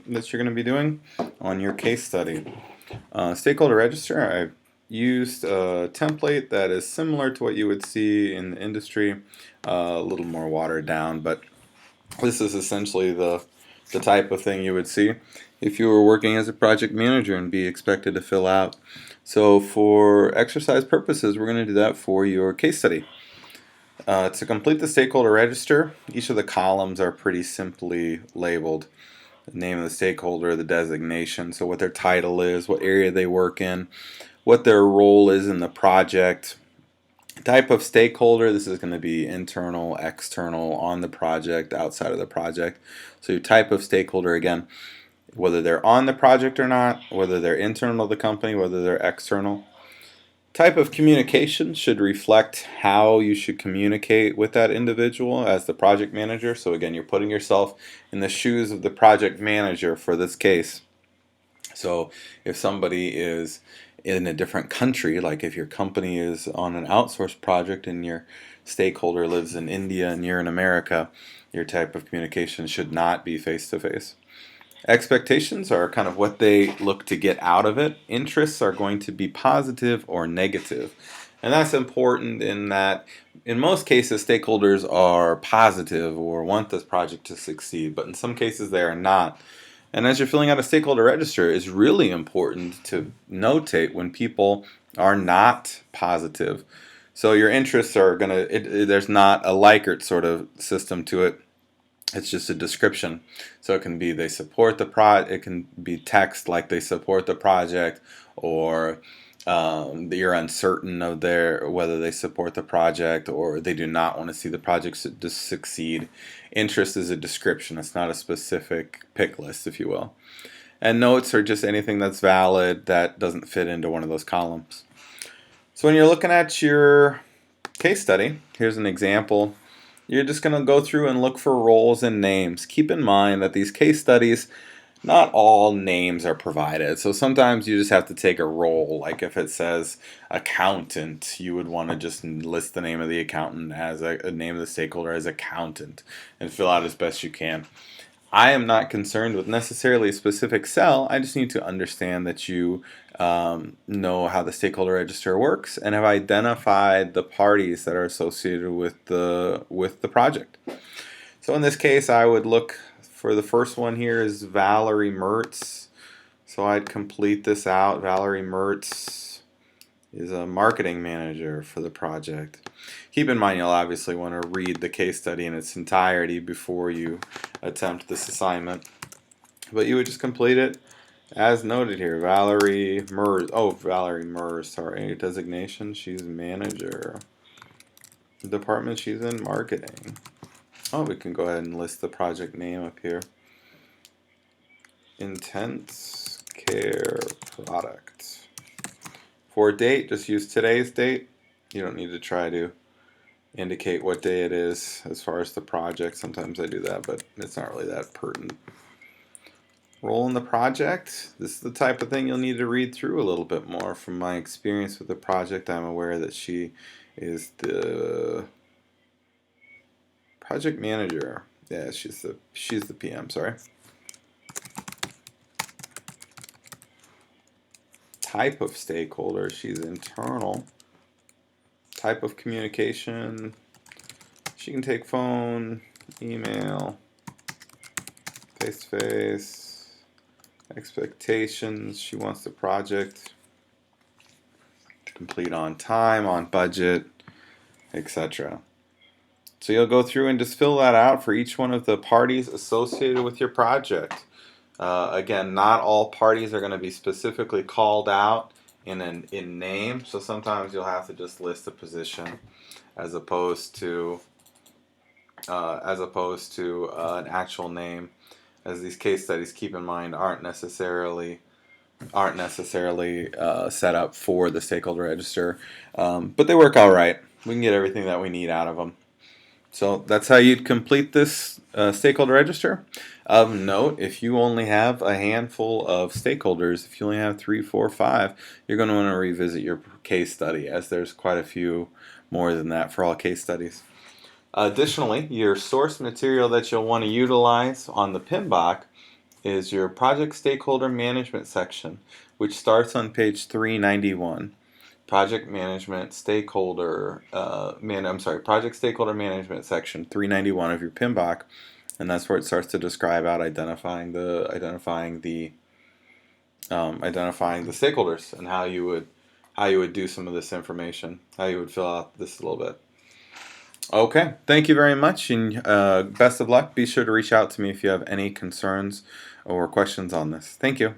that you're going to be doing on your case study. Stakeholder register, I've used a template that is similar to what you would see in the industry, a little more watered down, but this is essentially the type of thing you would see if you were working as a project manager and be expected to fill out. So for exercise purposes, we're going to do that for your case study. To complete the stakeholder register, each of the columns are pretty simply labeled. The name of the stakeholder, the designation, so what their title is, what area they work in, what their role is in the project, type of stakeholder. This is going to be internal, external, on the project, outside of the project. So your type of stakeholder, again, whether they're on the project or not, whether they're internal to the company, whether they're external. Type of communication should reflect how you should communicate with that individual as the project manager. So again, you're putting yourself in the shoes of the project manager for this case. So if somebody is in a different country, like if your company is on an outsourced project and your stakeholder lives in India and you're in America, your type of communication should not be face-to-face. Expectations are kind of what they look to get out of it. Interests are going to be positive or negative. And that's important in that in most cases stakeholders are positive or want this project to succeed, but in some cases they are not. And as you're filling out a stakeholder register, it's really important to notate when people are not positive. So your interests are going to, there's not a Likert sort of system to it. It's just a description. So it can be they support the it can be text like they support the project, or you're uncertain of whether they support the project or they do not want to see the project succeed. Interest is a description. It's not a specific pick list, if you will. And notes are just anything that's valid that doesn't fit into one of those columns. So when you're looking at your case study, here's an example. You're just going to go through and look for roles and names. Keep in mind that these case studies, not all names are provided. So sometimes you just have to take a role. Like if it says accountant, you would want to just list the name of the accountant as a name of the stakeholder as accountant and fill out as best you can. I am not concerned with necessarily a specific cell. I just need to understand that you know how the stakeholder register works and have identified the parties that are associated with the project. So in this case, I would look for the first one here is Valerie Mertz. So I'd complete this out. Valerie Mertz is a marketing manager for the project. Keep in mind you'll obviously want to read the case study in its entirety before you attempt this assignment. But you would just complete it as noted here. Valerie Mers, sorry. Designation, she's manager. The department she's in, marketing. Oh, we can go ahead and list the project name up here. Intense Care Product. For date, just use today's date. You don't need to try to indicate what day it is as far as the project. Sometimes I do that, but it's not really that pertinent. Role in the project. This is the type of thing you'll need to read through a little bit more. From my experience with the project, I'm aware that she is the project manager. Yeah, she's the PM, sorry. Type of stakeholder, she's internal. Type of communication, she can take phone, email, face-to-face. Expectations, she wants the project to complete on time, on budget, etc. So you'll go through and just fill that out for each one of the parties associated with your project. Again, not all parties are going to be specifically called out in name, so sometimes you'll have to just list a position as opposed to an actual name, as these case studies, keep in mind, aren't necessarily set up for the stakeholder register, but they work all right. We can get everything that we need out of them. So that's how you'd complete this stakeholder register. Of note, if you only have a handful of stakeholders, if you only have 3, 4, 5, you're going to want to revisit your case study, as there's quite a few more than that for all case studies. Additionally, your source material that you'll want to utilize on the PMBOK is your project stakeholder management section, which starts on page 391. Project management stakeholder project stakeholder management section 391 of your PMBOK, and that's where it starts to describe out identifying the stakeholders and how you would do some of this information, how you would fill out this a little bit. Okay, thank you very much, and best of luck. Be sure to reach out to me if you have any concerns or questions on this. Thank you.